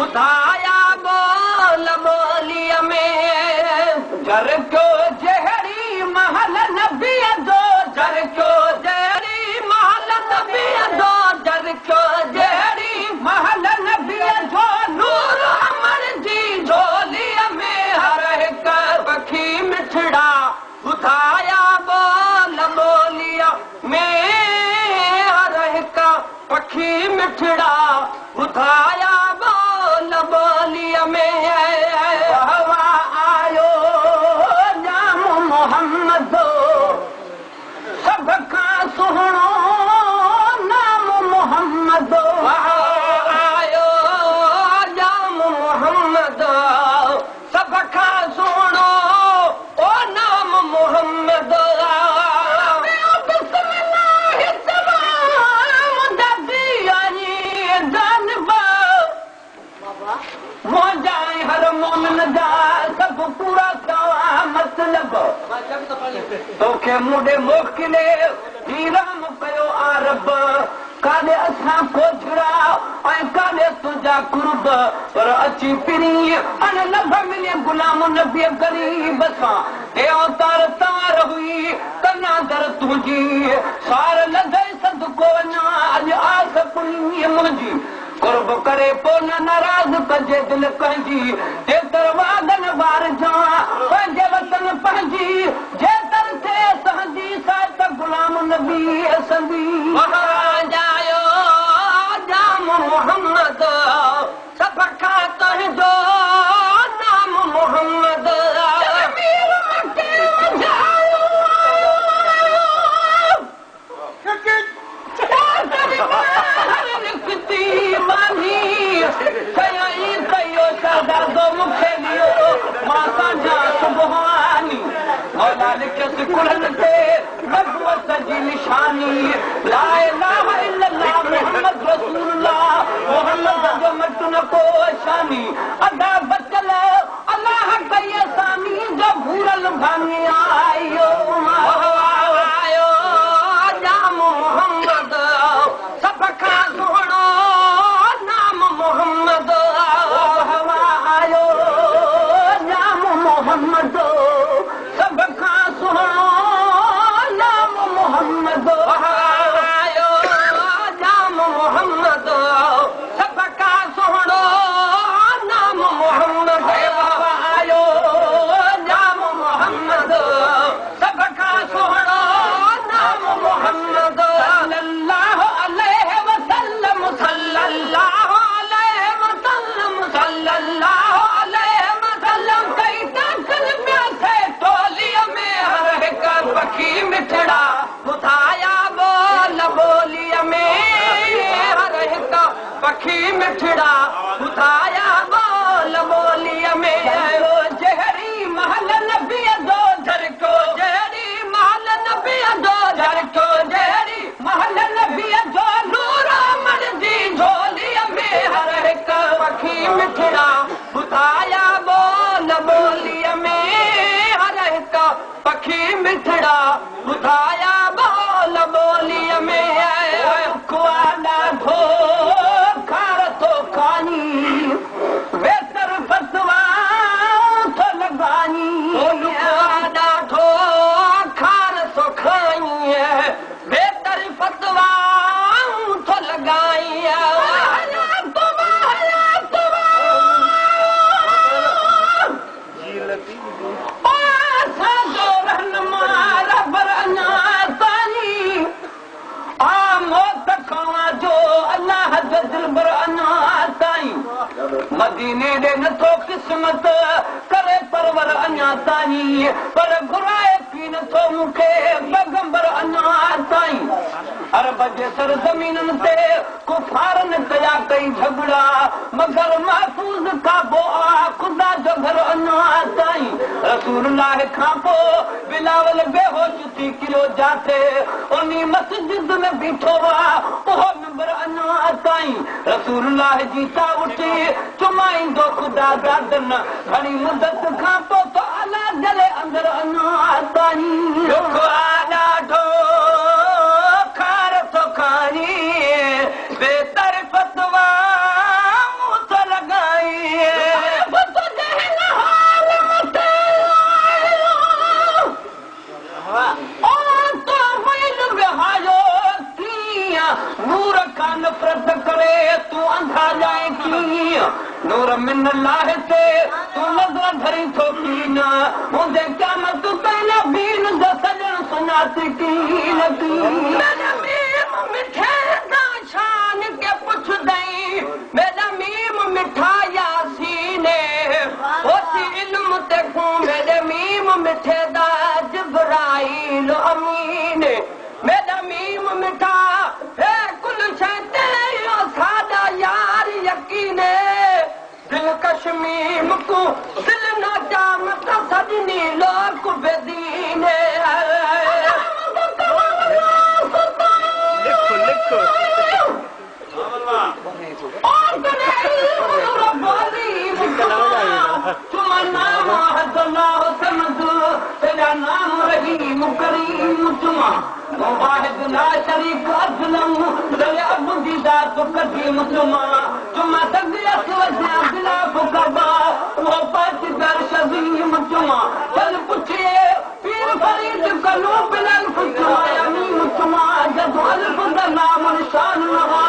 ॿुधाया बोल ॿोलीअ में जर क्यो जहिड़ी महल नबीअ जो जर क्यो जहिड़ी महल नबीअ जो जर क्यो जहिड़ी महल नबीअ जो नूर अमर जी झोलीअ में हर हिक पखी मिठड़ा ॿुधाया बोल ॿोलीअ में हर हिक पखी मिठड़ा ॿुधाया बोल ॿोलीअ में हवा आयो जाम मोहम्मद सभ खां सुहिणो नाम मोहम्मद आयो जाम मोहम्मद सभ खां सुहिणो ओ नाम मोहम्मद हर मोमिन जा सभु पूरा कवा मतिलब तोखे मुॾे मोकिले हीराम कयो आरब काॾे असां कोझरा ऐं काॾे तुंहिंजा कुर्ब पर अची पिरी अन लभ मिले गुलाम नबीअ ग़रीब सां हे अवतार तार हुई कन्या दर तुंहिंजी सार लधे सदको वञा अॼु आस पुनी मुंहिंजी कुर्ब करे पोइ न नाराज़ कजे दिलि कंहिंजी जेतर वागन वार जा पंहिंजे वतन पंहिंजी जेतर थिए सहंदी सात गुलाम नबी असंदी जायो जाम मोहम्मद सभ खां तुंहिंजो नाम मोहम्मद निशानी ला इलाहा इल्लल्लाह मुहम्मद रसूलुल्लाह मोहम्मद जो मट न को शानी अदा बचल अल्लाह कई सानी जो भूरल भानी आयो आयो जाम मोहम्मद सभ खां सुहिणो नाम मोहम्मद हवा आयो जाम मोहम्मद सभ खां सुहिणो मोहम्मद आयो जाम मोहम्मद सभ खां सुहिणो नाम मोहम्मद आयो जाम मोहम्मद सभ खां सुहिणो नाम मोहम्मद सल्लल्लाहु अलैहि वसल्लम सल्लल्लाहु अलैहि वसल्लम सल्लल्लाहु अलैहि वसल्लम कई दाखिल प्यासे टोलीअ में हर हिक पखी मिठड़ा ॿुधाया बोल ॿोलीअ में हर हिक पखी मिठड़ा ॿुधाया बोल ॿोलीअ में जहिड़ी महल नबीअ जो झरको जहिड़ी महल नबीअ जो झरको जहिड़ी महल नबीअ जो नूर अमर जी झोलीअ में हर हिक पखी मिठड़ा ॿुधाया बोल ॿोलीअ में हर हिक पखी मिठड़ा ॿुधाया बोल ॿोलीअ में ॾाढो खार थो खानी वेतर फतवा थो लॻानी ॾाढो खार थो खाई वेतर फतवा थो लॻाई मदीने ॾे नथो क़िस्मत करे परवर अञा ताईं पर घुराए पी नथो मूंखे पैगंबर अञा ताईं अरब जे सर ज़मीननि ते कुफारनि कया कई झगड़ा मगर महफूज़ काबो आ ख़ुदा जो घर अञा ताईं रसूलुल्लाह खां पोइ बिलावल बेहोश थी किरो जाथे उन्ही मस्जिद में बीठो हुआ उहो नंबर अञा ताईं रसूलुल्लाह जी ता उठी चुमाईंदो ख़ुदा दादन घणी मुदत खां पोइ तो अला जले अंदर अञा ताईं ॾाढो खार थो खाई बेतर फतवा थो लॻाए नूर मिन अल्लाह ते तू नज़र धरी थो कीना मुंहिंजे क़यामत ताईं बीन जो सजण सुञाती कीन मेरा मीम मिठे दा शान के पुछदई मेरा मीम मिठा यासीने होती इल्म ते को मेरे मीम मिठे दा जिब्राइल अमीन मेरा मीम मिठा है कुल शैते यो सादा यार यकीने दिल कश्मीम को दिल ना जामत सजनी लोक बेदीने लिखो लिखो तेरा नाम रहीम करीम तुमा वाहिद ला शरीक असलम दले अबदी दात कदीम तुमा तुमा तबियत वजा बिला फुकबा वो पात दर शजीम तुमा चल पूछे पीर फरीद कलू बिलल फुतुमा यमीन तुमा जद अल्फ दा नाम निशान नवा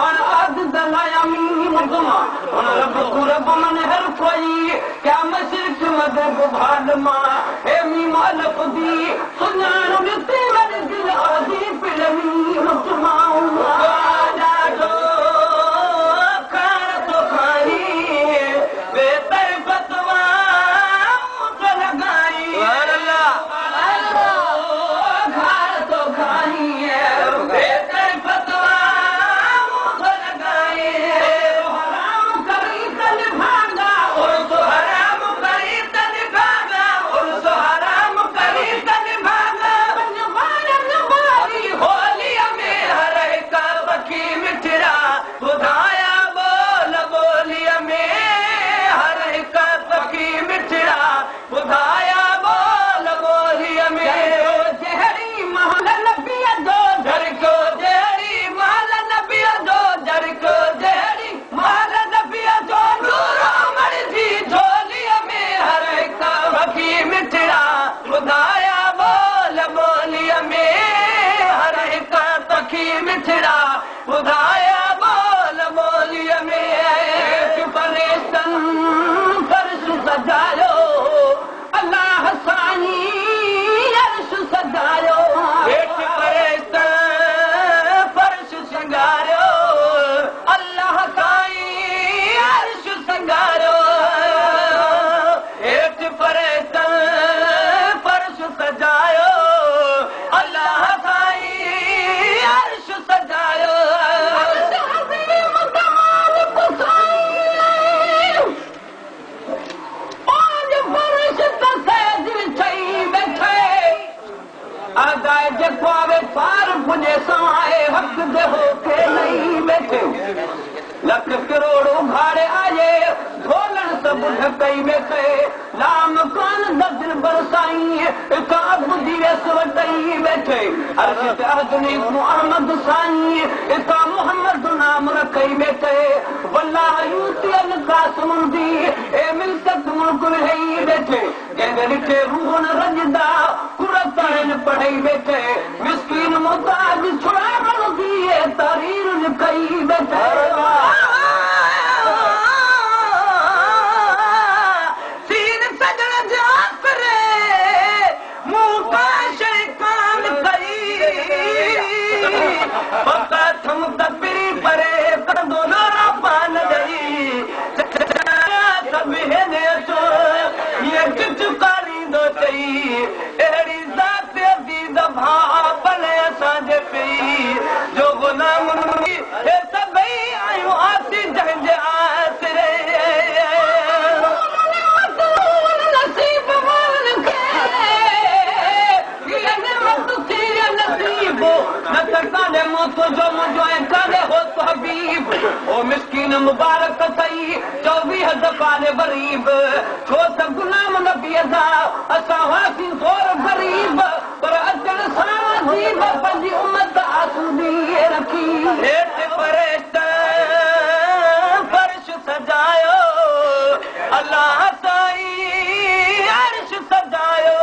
और अद दा यमीन तुमा और रब मन हर कोई क्या मशरिक मदद भालमा ए मीम अल्फ दी सुनान बिते वर दिल आदी पिलमी तुमा डाडो कर तो खाई बेतर फतवा मुझ लगाई सुभान अल्लाह घर तो खाई बेतर फतवा मुझ लगाई हराम करी तन भागा और तो हराम करी तन भागा और तो हराम करी तन भागा बनवारी होली में हर का बकी मिठरा बुधाया बोल बोलिया में हर का बकी मिठरा बुधाया बोल बोलिया में जहरी महल नबिया दो झर को जहरी महल नबिया दो झर को जहरी महल नबिया दो नूरो मर्जी झोलिया में हर का बकी मिठरा बुधाया बोल बोलिया में हर का तखी मिठरा बुधाया बोल बोलिया में परेशान फर्श सजायो अल्लाह साईं अर्श सजायो परेशान फर्श संगारियो अल्लाह साईं अर्श संगारियो हेठ परेशान फर्श सजायो अल्लाह साईं अर्श सजायो आगाए जेको आवे पार पुॼे साए हक़ दे होके नहीं बैठे लख करोड़ उघाड़े आए ढोलण सब ढकई बैठे लाम कान दिल बरसाई का बुद्धि वेस वटई बैठे अर्श ते अदनी मुहम्मद साईं का मोहम्मद नाम रखई बैठे वल्लाह यूती अल कासम दी ए मिलकत मुल्क रही बैठे जंगल के रूहन रजदा कुरान पढ़ई बैठे मिस्कीन मुताज छुड़ावण दी तारीर लिखई बैठे सीन सजण जाकरे मुंह का शैतान कई पता थम तपरी परे कर दोनों पान गई सब ने तो ये किच कारी दो चई एड़ी जात दी दभा बने साजे पई जो गुलाम ये सभई आयो आती जंजे आसरे नसीब मान के ये नेमत थी नसीब न तकाले मौत जो मुझो काले हो तो हबीब ओ मिस्कीन मुबारक सही 24 दफाले गरीब छो त गुलाम नबी दा असां वासी सोर गरीब पर अजल सां जीव पंहिंजी उम्मत आसूदी रखी हेठ परेशान फर्श सजायो अल्लाह साईं अर्श सजायो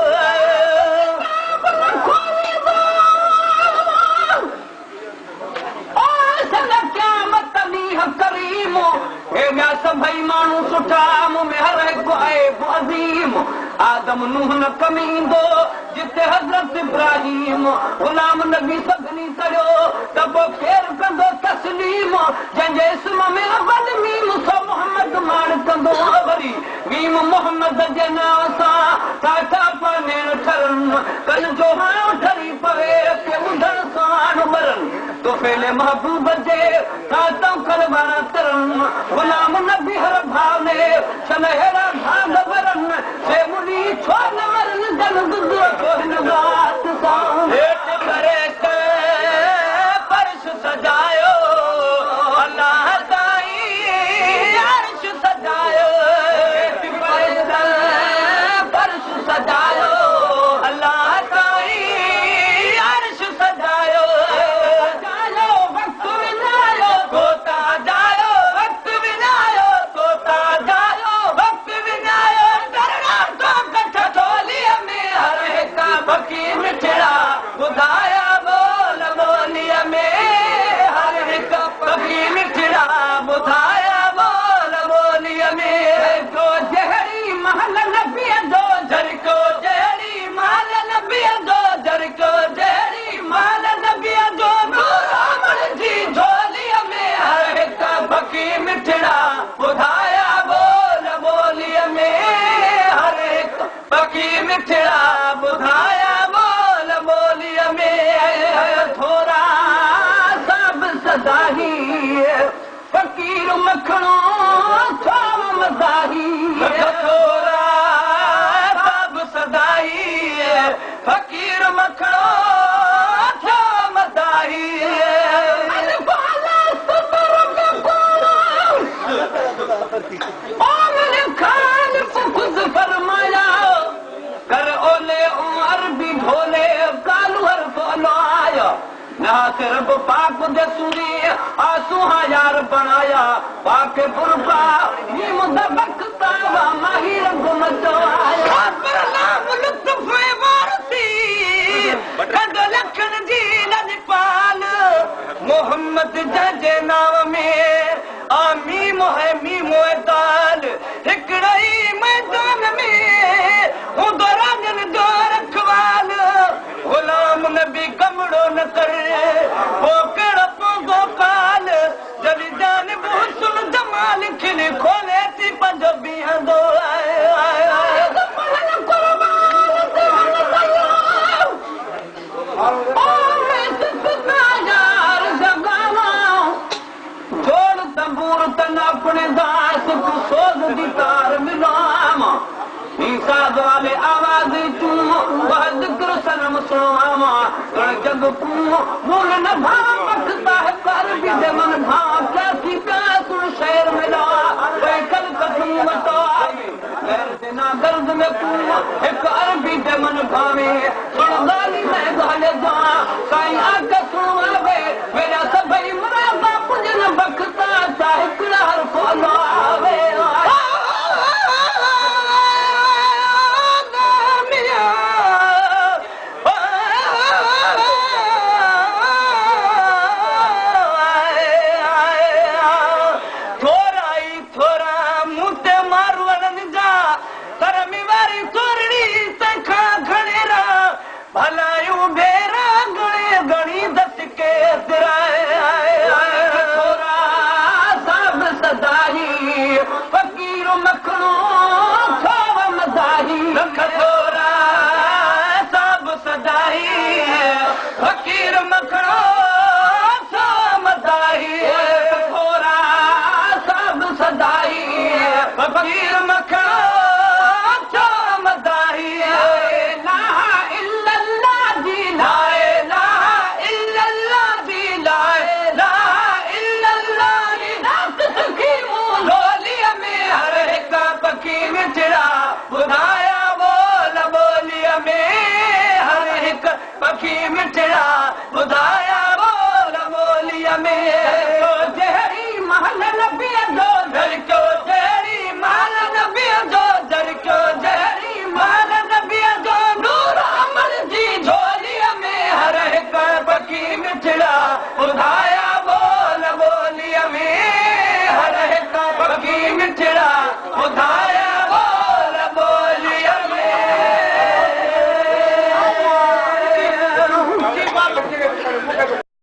करीमो हे व्यास भाई मां मकाम में हर हिकु ऐब अज़ीम आदम नूह न कमींदो जिते हज़रत इब्राहीम गुलाम नबी सभिनी करियो त पोइ केरु कंदो तस्लीम जंहिंजे इस्म में अवल मीम सो मोहम्मद माण कंदो वरी मीम मोहम्मद जे नाम सां साठा पानेण ठरनि कल जो हाणो ठरी पवे के ॿुधण सां मरनि तो फेले महबूब जे सातों कलवारा तरनि गुलाम नबी हर भावने सन हेड़ा भाग वरनि से मुनी छो न मरनि जन गुज़रो को हिन ज़ात सां हेठि करे फर्श सजायो अल्लाह ताईं अर्श सजायो हेठि करे फर्श सजायो अल्लाह ताईं अर्श सजायो वक़्तु विञायो तोता जायो वक़्तु विञायो तोता जायो वक़्तु विञायो करणा तो कठ टोलीअ में हर हिकु बकी मिठड़ा ॿुधाया बोल ॿोलीअ में हर हिकु बकी मिठड़ा ॿुधाया बोल ॿोलीअ में को जहिड़ी महल नबीअ जो झरको जहिड़ी महल नबीअ जो झरको जहिड़ी महल नबीअ जो जी झोलीअ में हर हिकु बकी मिठड़ा ॿुधाया बोल ॿोलीअ में हर हिकु बकी मिठड़ा ॿुधाया बोल ॿोलीअ में थोरा सभ सदाही फ़कीर मखणो छाव मदाही थोरा सभ सदाही फ़कीर मखणो छाव मदाही फरमाया कर ओले अरबी ढोले कालू हर बोलो आया ना सिर्फ पाक दे सुनी आंसू यार बनाया पाक बुरबा ये मुद्दा बकता वा माही रंग मचो आया पर नाम लुत्फ वारसी कद लखन जी लजपाल मोहम्मद जे नाम में आमी मोहे मी मोए ताल हिकड़ई मैदान में हुंदो राजन जो रखवाल गुलाम नबी कमड़ो न करे पोकड़ पोंगो काल जली जान हुस्न जमाल खिल खोले थी पंजो बीहंदो आए तंबूर तन अपने दास को सोज दी तार मिलाम इंसाद वाले आवाज तू वह जिक्र सनम सुनामा कर जग तू मूल न भाव मखता है कर भी दे मन भाव क्या की प्यास शहर मिला कोई कल कदम मतो गैर से ना गर्द में तू एक अरबी दे मन भावे सुन गाली में गाले जा साईं आके सुनावे मेरा सभई मुरादा पुजन बखता साहिब हर फॉलो आवे भलायूं भेरा गणे गणी दस के थोरा सब सदाही फ़कीर मखणो छाव मदाही थोरा सब सदाही फ़कीर मखणो छाव मदाही थोरा सब सदाही फ़कीर मखणो छाव मदाही ॿुधाया बोल ॿोलीअ में हर हिकु पखी मिठड़ा ॿुधाया बोल ॿोलीअ में जहिड़ी महल नबीअ जो झरको जहिड़ी महल नबीअ जो झरको जहिड़ी महल नबीअ जो नूर अमल जी झोलीअ में हर हिकु पखी मिठड़ा ॿुधाया